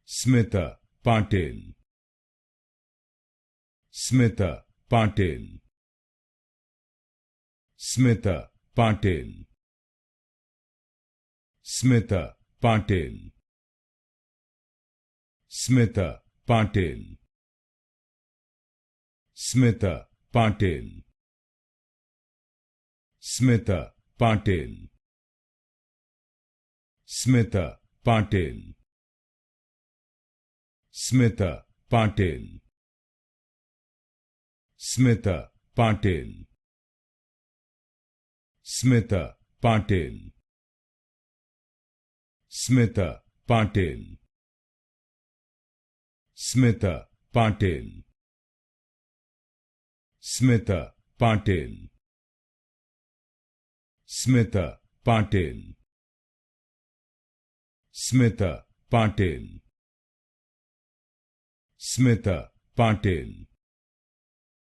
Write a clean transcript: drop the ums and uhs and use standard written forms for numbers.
Smita Patil, Smita Patil, Smita Patil, Smita Patil, Smita Patil, Smita Patil, Smita Patil, Smita Patil, Smita Patil, Smita Patil, Smita Patil, Smita Patil, Smita Patil, Smita Patil, Smita Patil, Smita Patil, Smita Patil,